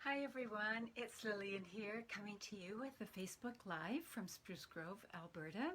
Hi everyone, it's Lillian here coming to you with a Facebook Live from Spruce Grove, Alberta.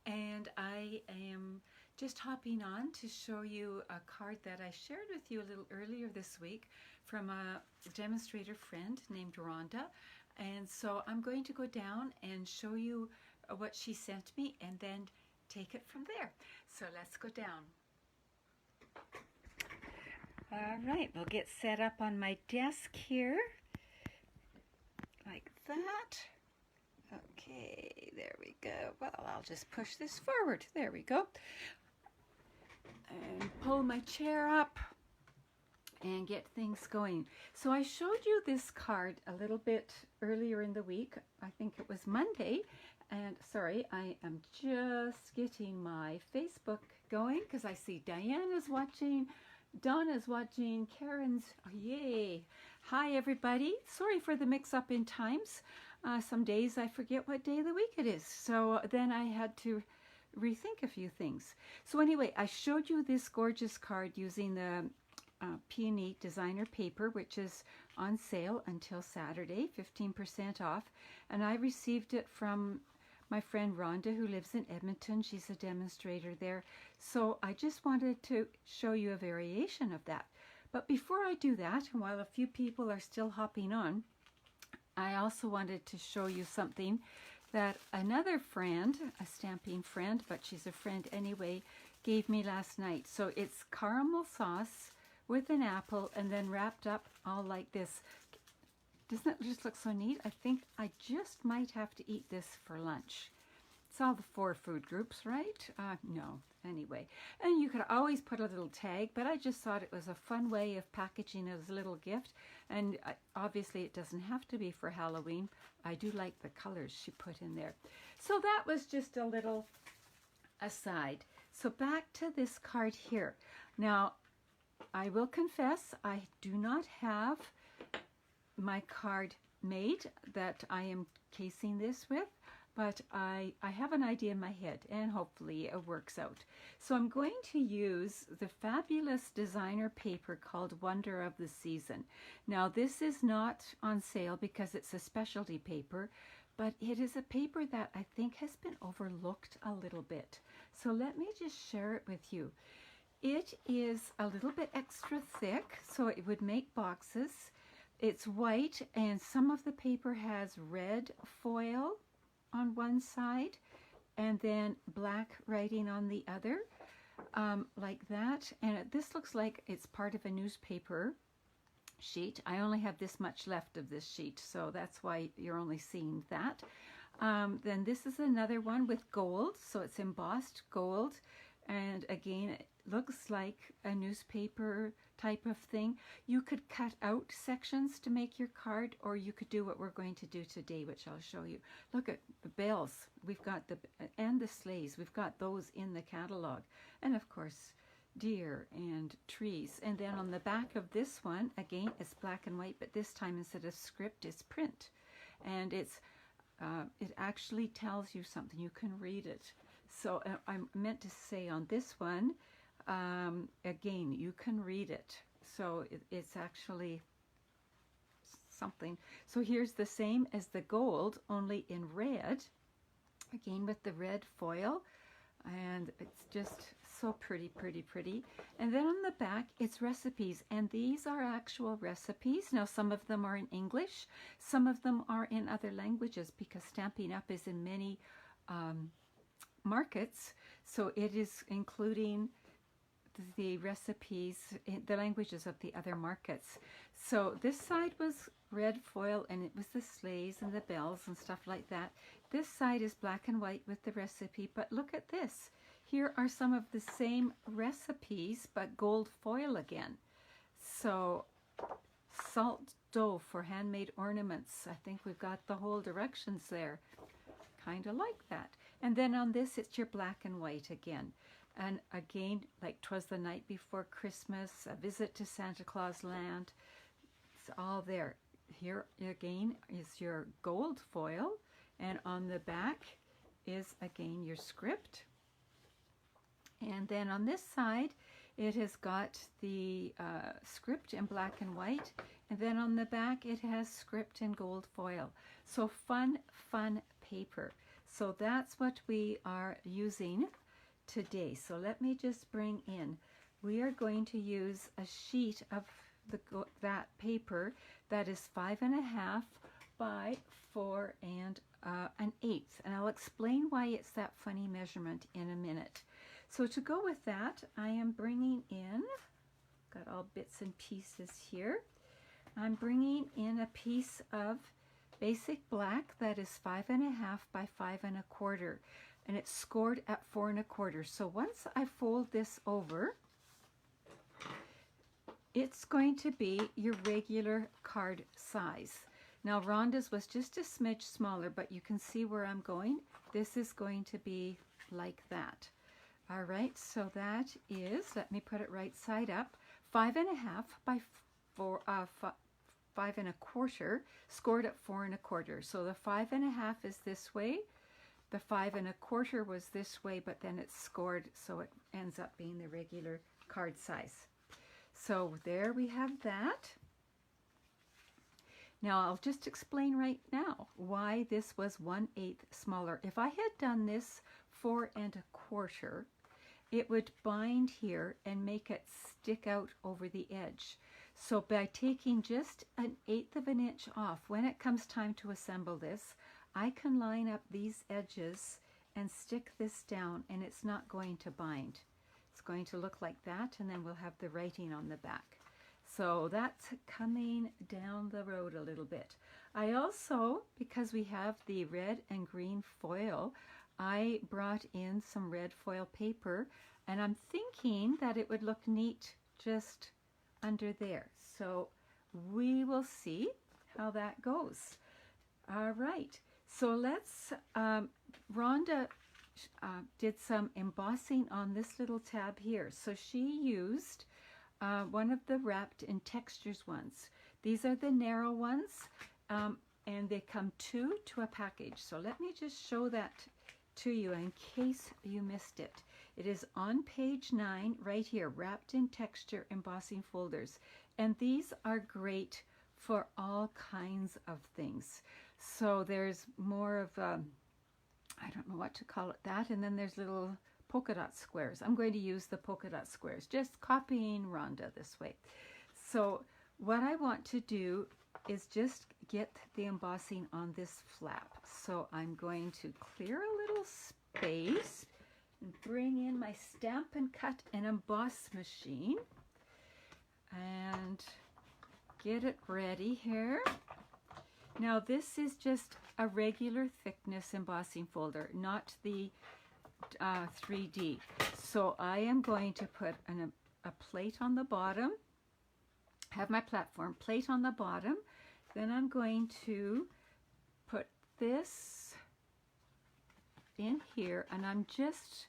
And I am just hopping on to show you a card that I shared with you a little earlier this week from a demonstrator friend named Rhonda. And so I'm going to go down and show you what she sent me and then take it from there. So let's go down. All right, we'll get set up on my desk here. Like that. Okay, there we go. Well, I'll just push this forward. There we go. And pull my chair up and get things going. So I showed you this card a little bit earlier in the week. I think it was Monday. And sorry, I am just getting my Facebook going because I see Diana's watching, Donna's watching, Karen's, oh, yay. Hi everybody, sorry for the mix-up in times. Some days I forget what day of the week it is, so then I had to rethink a few things. So anyway, I showed you this gorgeous card using the Peony designer paper, which is on sale until Saturday, 15% off, and I received it from my friend Rhonda, who lives in Edmonton. She's a demonstrator there, so I just wanted to show you a variation of that. But before I do that, and while a few people are still hopping on, I also wanted to show you something that another friend, a stamping friend, but she's a friend anyway, gave me last night. So it's caramel sauce with an apple and then wrapped up all like this. Doesn't it just look so neat? I think I just might have to eat this for lunch. It's all the 4 food groups, right? No, anyway. And you could always put a little tag, but I just thought it was a fun way of packaging as a little gift. And obviously it doesn't have to be for Halloween. I do like the colors she put in there. So that was just a little aside. So back to this card here. Now, I will confess, I do not have my card made that I am casing this with. But I have an idea in my head, and hopefully it works out. So I'm going to use the fabulous designer paper called Wonder of the Season. Now this is not on sale because it's a specialty paper, but it is a paper that I think has been overlooked a little bit. So let me just share it with you. It is a little bit extra thick, so it would make boxes. It's white, and some of the paper has red foil on one side and then black writing on the other, like that. And this looks like it's part of a newspaper sheet. I only have this much left of this sheet, so that's why you're only seeing that. Then this is another one with gold, so it's embossed gold, and again it looks like a newspaper type of thing. You could cut out sections to make your card, or you could do what we're going to do today, which I'll show you. Look at the bells, we've got and the sleighs, we've got those in the catalog, and of course deer and trees. And then on the back of this one, again, it's black and white, but this time instead of script it's print, and it's it actually tells you something. You can read it. So I meant to say on this one, again, you can read it. So it's actually something. So here's the same as the gold, only in red, again with the red foil. And it's just so pretty, pretty, pretty. And then on the back, it's recipes. And these are actual recipes. Now, some of them are in English. Some of them are in other languages because Stampin' Up! Is in many markets, so it is including the recipes in the languages of the other markets. So this side was red foil, and it was the sleighs and the bells and stuff like that. This side is black and white with the recipe, but look at this. Here are some of the same recipes, but gold foil again. So salt dough for handmade ornaments. I think we've got the whole directions there. Kind of like that. And then on this, it's your black and white again. And again, like 'Twas the Night Before Christmas, A Visit to Santa Claus Land. It's all there. Here again is your gold foil. And on the back is again your script. And then on this side It has got the script in black and white, and then on the back it has script in gold foil. So fun paper. So that's what we are using today. So let me just bring in, we are going to use a sheet of that paper that is 5.5 by 4 1/8, and I'll explain why it's that funny measurement in a minute. So to go with that, I am bringing in, got all bits and pieces here, I'm bringing in a piece of basic black that is 5.5 by 5 1/4, and it's scored at 4 1/4. So once I fold this over, it's going to be your regular card size. Now Rhonda's was just a smidge smaller, but you can see where I'm going. This is going to be like that. All right, so that is, let me put it right side up, 5.5 by 5 1/4, scored at 4 1/4. So the 5.5 is this way, the 5 1/4 was this way, but then it's scored, so it ends up being the regular card size. So there we have that. Now I'll just explain right now why this was 1/8 smaller. If I had done this 4 1/4, it would bind here and make it stick out over the edge. So by taking just 1/8 of an inch off, when it comes time to assemble this, I can line up these edges and stick this down, and it's not going to bind. It's going to look like that, and then we'll have the writing on the back. So that's coming down the road a little bit. I also, because we have the red and green foil, I brought in some red foil paper, and I'm thinking that it would look neat just under there. So we will see how that goes. All right, so let's, Rhonda did some embossing on this little tab here. So she used one of the wrapped in textures ones. These are the narrow ones, and they come 2 to a package. So let me just show that to you in case you missed it. It is on page 9 right here, wrapped in texture embossing folders. And these are great for all kinds of things. So there's more of, I don't know what to call it, that, and then there's little polka dot squares. I'm going to use the polka dot squares, just copying Rhonda this way. So what I want to do is just get the embossing on this flap. So I'm going to clear a little space and bring in my Stamp and Cut and Emboss machine and get it ready here. Now this is just a regular thickness embossing folder, not the 3D. So I am going to put a plate on the bottom, have my platform plate on the bottom, then I'm going to put this in here, and I'm just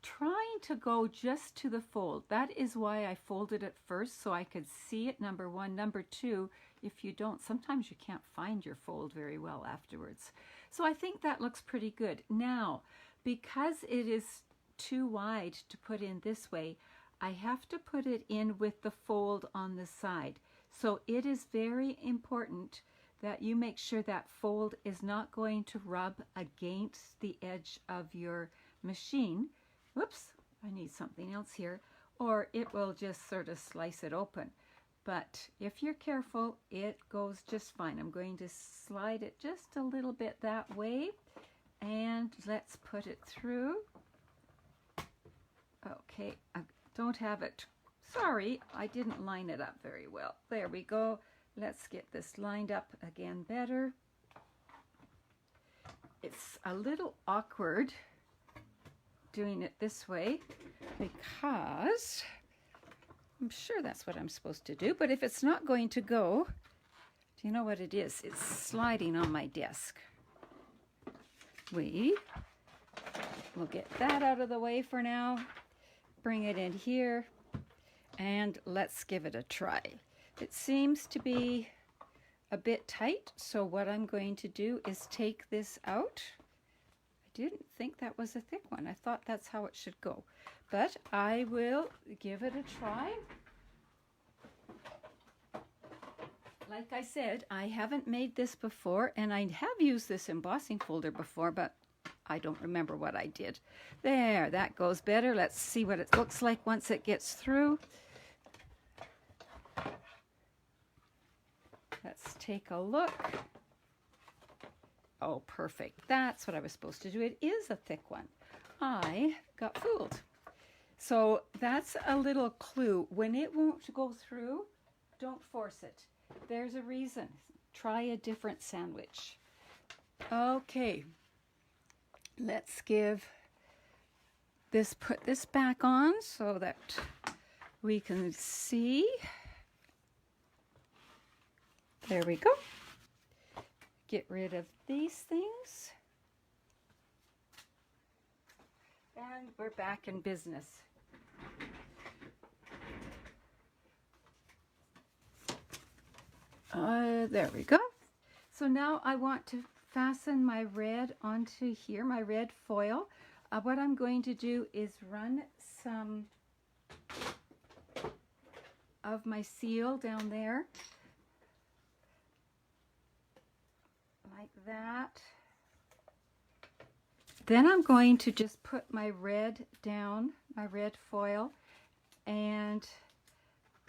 trying to go just to the fold. That is why I folded it first, so I could see it, number one. Number two, if you don't, sometimes you can't find your fold very well afterwards. So I think that looks pretty good. Now, because it is too wide to put in this way, I have to put it in with the fold on the side. So it is very important that you make sure that fold is not going to rub against the edge of your machine. Whoops, I need something else here, or it will just sort of slice it open. But if you're careful, it goes just fine. I'm going to slide it just a little bit that way, and let's put it through. Okay, I don't have it. Sorry, I didn't line it up very well. There we go. Let's get this lined up again better. It's a little awkward doing it this way because I'm sure that's what I'm supposed to do, but if it's not going to go, do you know what it is? It's sliding on my desk. We'll get that out of the way for now, bring it in here, and let's give it a try. It seems to be a bit tight, so what I'm going to do is take this out. I didn't think that was a thick one. I thought that's how it should go. But I will give it a try. Like I said, I haven't made this before, and I have used this embossing folder before, but I don't remember what I did. There, that goes better. Let's see what it looks like once it gets through. Let's take a look. Oh, perfect. That's what I was supposed to do. It is a thick one. I got fooled. So that's a little clue. When it won't go through, don't force it. There's a reason. Try a different sandwich. Okay. Let's give this, put this back on so that we can see. There we go. Get rid of these things. And we're back in business. There we go. So now I want to fasten my red onto here, my red foil. What I'm going to do is run some of my seal down there. Like that. Then I'm going to just put my red down, my red foil, and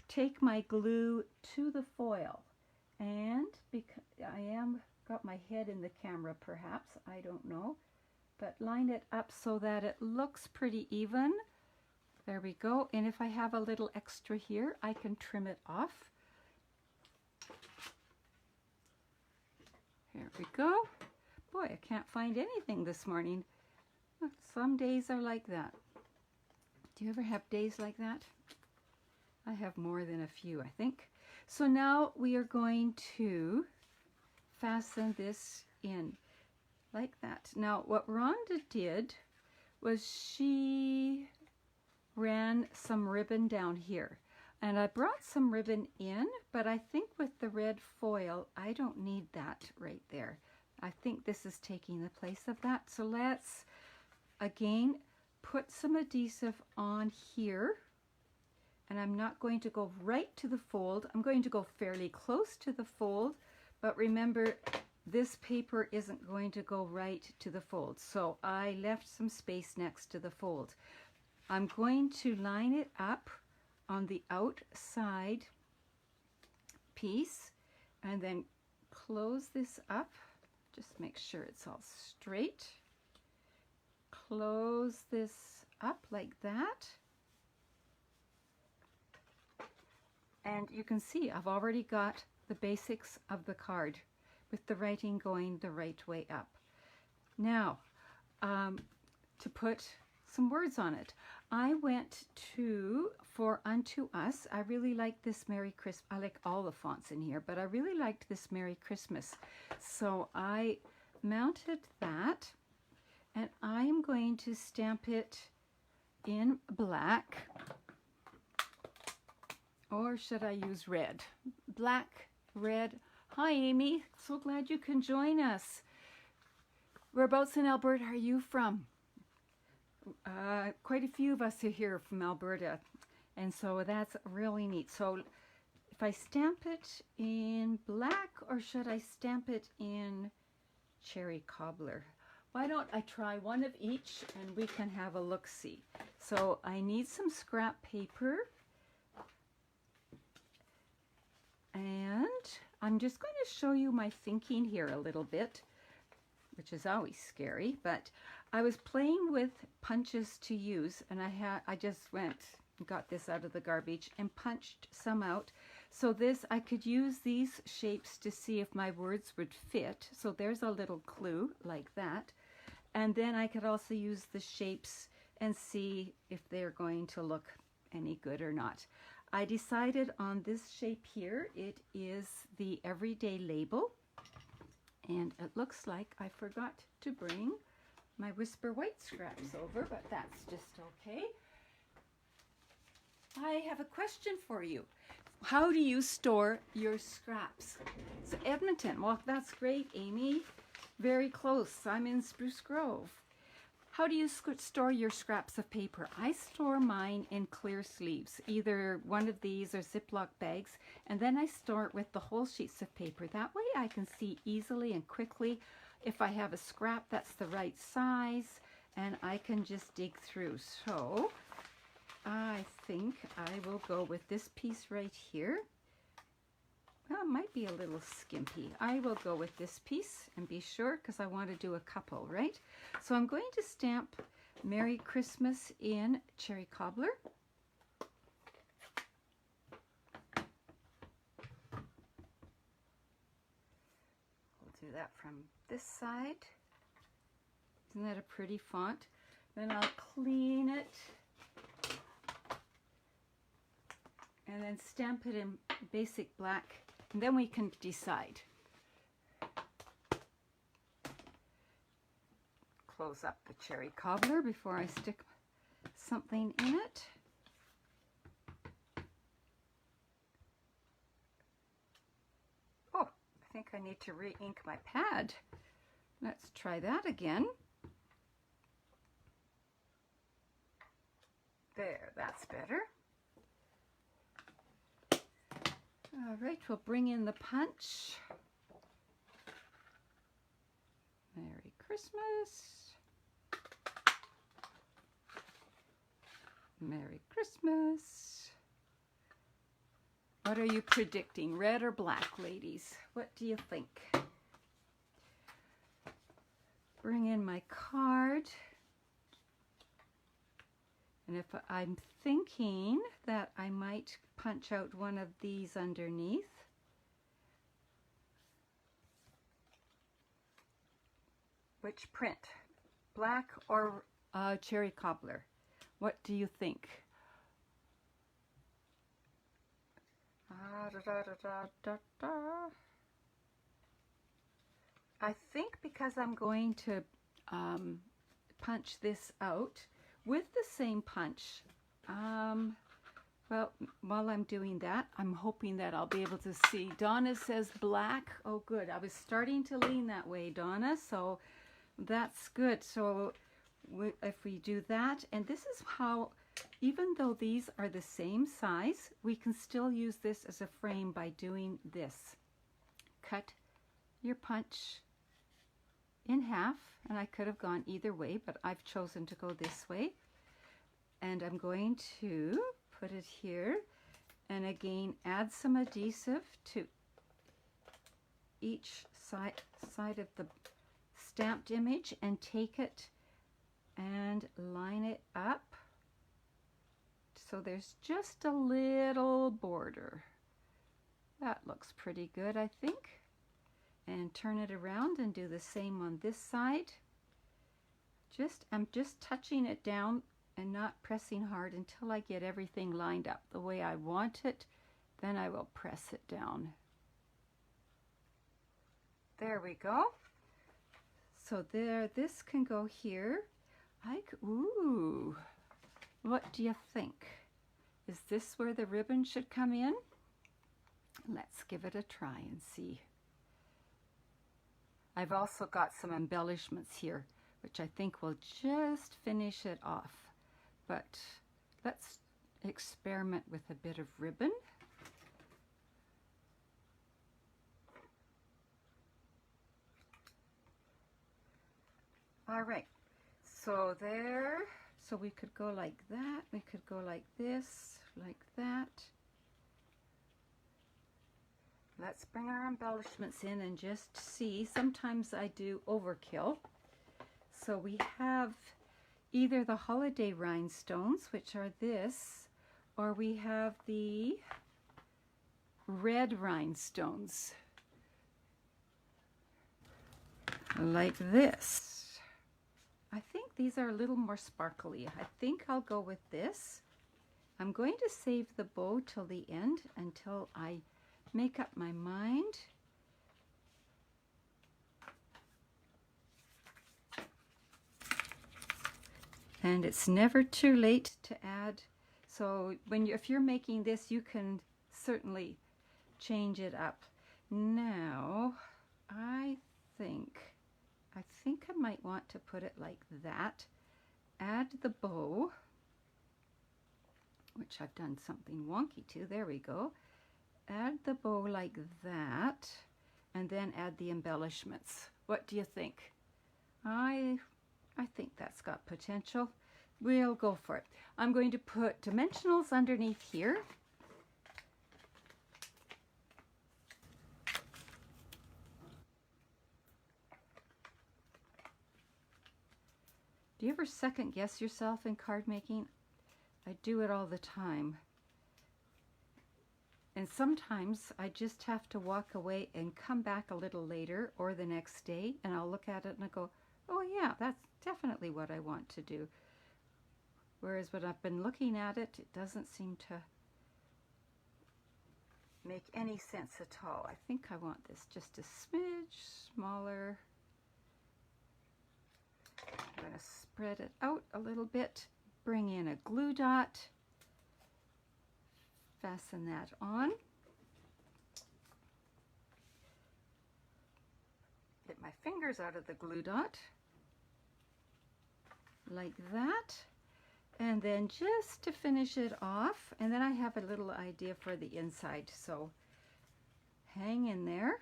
take my glue to the foil. And because I am got my head in the camera, perhaps, I don't know, but line it up so that it looks pretty even. There we go. And if I have a little extra here, I can trim it off. There we go. Boy, I can't find anything this morning. Some days are like that. Do you ever have days like that? I have more than a few, I think. So now we are going to fasten this in like that. Now what Rhonda did was she ran some ribbon down here. And I brought some ribbon in, but I think with the red foil, I don't need that right there. I think this is taking the place of that. So let's, again, put some adhesive on here. And I'm not going to go right to the fold. I'm going to go fairly close to the fold. But remember, this paper isn't going to go right to the fold. So I left some space next to the fold. I'm going to line it up on the outside piece and then close this up. Just make sure it's all straight. Close this up like that. And you can see I've already got the basics of the card with the writing going the right way up. Now, to put some words on it, I went to For Unto Us. I really like this Merry Christmas. I like all the fonts in here, but I really liked this Merry Christmas. So I mounted that, and I am going to stamp it in black. Or should I use red? Black, red. Hi, Amy. So glad you can join us. Whereabouts in Alberta are you from? Quite a few of us are here from Alberta. And so that's really neat. So if I stamp it in black, or should I stamp it in cherry cobbler? Why don't I try one of each and we can have a look-see. So I need some scrap paper. And I'm just going to show you my thinking here a little bit, which is always scary, but I was playing with punches to use, and I just went and got this out of the garbage and punched some out. So this, I could use these shapes to see if my words would fit. So there's a little clue like that. And then I could also use the shapes and see if they're going to look any good or not. I decided on this shape here. It is the Everyday Label, and it looks like I forgot to bring my Whisper White scraps over, but that's just okay. I have a question for you. How do you store your scraps? So Edmonton, well, that's great, Amy. Very close. I'm in Spruce Grove. How do you store your scraps of paper? I store mine in clear sleeves, either one of these or Ziploc bags, and then I store it with the whole sheets of paper. That way I can see easily and quickly if I have a scrap that's the right size, and I can just dig through. So I think I will go with this piece right here. Well, it might be a little skimpy. I will go with this piece and be sure, because I want to do a couple, right? So I'm going to stamp Merry Christmas in Cherry Cobbler. We'll do that from this side. Isn't that a pretty font? Then I'll clean it and then stamp it in basic black. And then we can decide. Close up the Cherry Cobbler before I stick something in it. Oh, I think I need to re-ink my pad. Let's try that again. There, that's better. All right, we'll bring in the punch. Merry Christmas. Merry Christmas. What are you predicting, red or black, ladies? What do you think? Bring in my card. And if I'm thinking that I might punch out one of these underneath. Which print? Black or Cherry Cobbler? What do you think? I think because I'm going to punch this out with the same punch, well, while I'm doing that, I'm hoping that I'll be able to see. Donna says black. Oh, good. I was starting to lean that way, Donna, so that's good. So if we do that, and this is how, even though these are the same size, we can still use this as a frame by doing this. Cut your punch in half, and I could have gone either way, but I've chosen to go this way. And I'm going to put it here, and again add some adhesive to each side of the stamped image and take it and line it up so there's just a little border. That looks pretty good, I think. And turn it around and do the same on this side. I'm just touching it down and not pressing hard until I get everything lined up the way I want it. Then I will press it down. There we go. So there, this can go here. Ooh, what do you think? Is this where the ribbon should come in? Let's give it a try and see. I've also got some embellishments here, which I think will just finish it off. But let's experiment with a bit of ribbon. All right, so there, so we could go like that, we could go like this, like that. Let's bring our embellishments in and just see. Sometimes I do overkill. So we have either the holiday rhinestones, which are this, or we have the red rhinestones, like this. I think these are a little more sparkly. I think I'll go with this. I'm going to save the bow till the end until I make up my mind. And it's never too late to add. So if you're making this, you can certainly change it up. Now, I think I might want to put it like that. add the bow, which I've done something wonky to. There we go. Add the bow like that, and then add the embellishments. What do you think? I think that's got potential. We'll go for it. I'm going to put dimensionals underneath here. Do you ever second guess yourself in card making? I do it all the time. And sometimes I just have to walk away and come back a little later or the next day, and I'll look at it and I go, oh yeah, that's definitely what I want to do. Whereas when I've been looking at it, it doesn't seem to make any sense at all. I think I want this just a smidge smaller. I'm going to spread it out a little bit, bring in a glue dot, fasten that on. Get my fingers out of the glue dot, like that. And then just to finish it off, and then I have a little idea for the inside, so hang in there.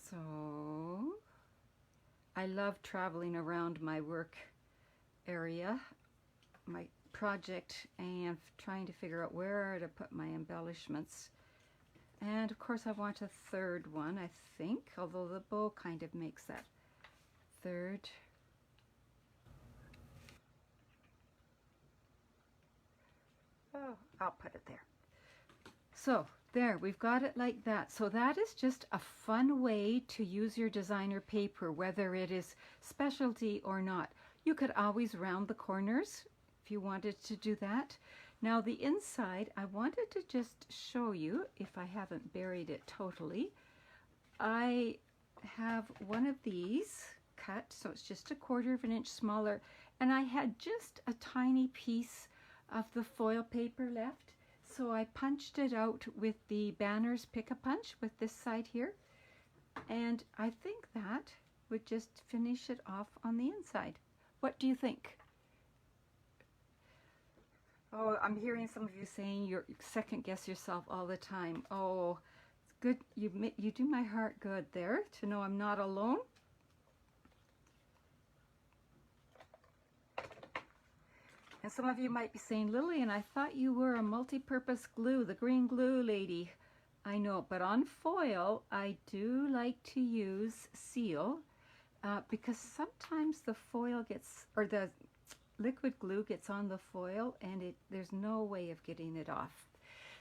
So I love traveling around my work area, my project, and trying to figure out where to put my embellishments. And of course I want a third one, I think, although the bow kind of makes that third. Oh, I'll put it there. So there, we've got it like that. So that is just a fun way to use your designer paper, whether it is specialty or not. You could always round the corners if you wanted to do that. Now the inside, I wanted to just show you, if I haven't buried it totally, I have one of these cut, so it's just 1/4 inch smaller, and I had just a tiny piece of the foil paper left, so I punched it out with the Banners Pick-a-Punch with this side here, and I think that would just finish it off on the inside. What do you think? Oh, I'm hearing some of you saying you second guess yourself all the time. Oh, it's good. You do my heart good there to know I'm not alone. And some of you might be saying, Lillian, I thought you were a multi-purpose glue, the green glue lady. I know, but on foil, I do like to use seal because sometimes the foil gets, or the liquid glue gets on the foil, and there's no way of getting it off.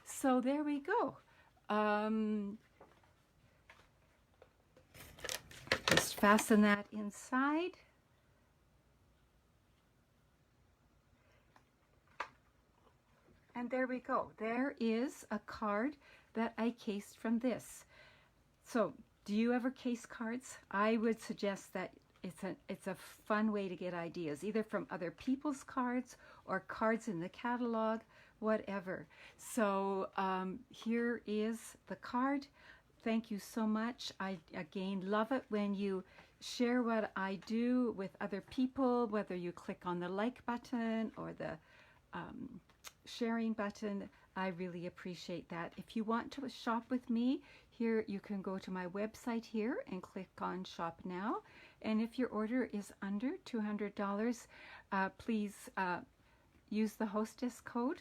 So there we go. Just fasten that inside. And there we go. There is a card that I cased from this. So, do you ever case cards? I would suggest that it's a fun way to get ideas, either from other people's cards or cards in the catalog, whatever. So, here is the card. Thank you so much. I, again, love it when you share what I do with other people, whether you click on the like button or the sharing button. I really appreciate that. If you want to shop with me, here you can go to my website here and click on Shop Now. And if your order is under $200, please use the hostess code.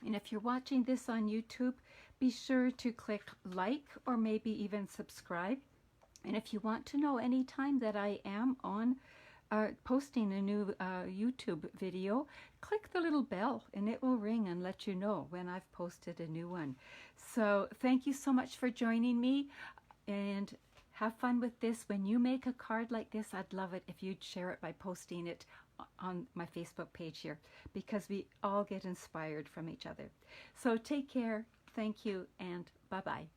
And if you're watching this on YouTube, be sure to click like or maybe even subscribe. And if you want to know any time that I am on posting a new YouTube video, click the little bell and it will ring and let you know when I've posted a new one. So thank you so much for joining me, and have fun with this. When you make a card like this, I'd love it if you'd share it by posting it on my Facebook page here, because we all get inspired from each other. So take care, thank you, and bye-bye.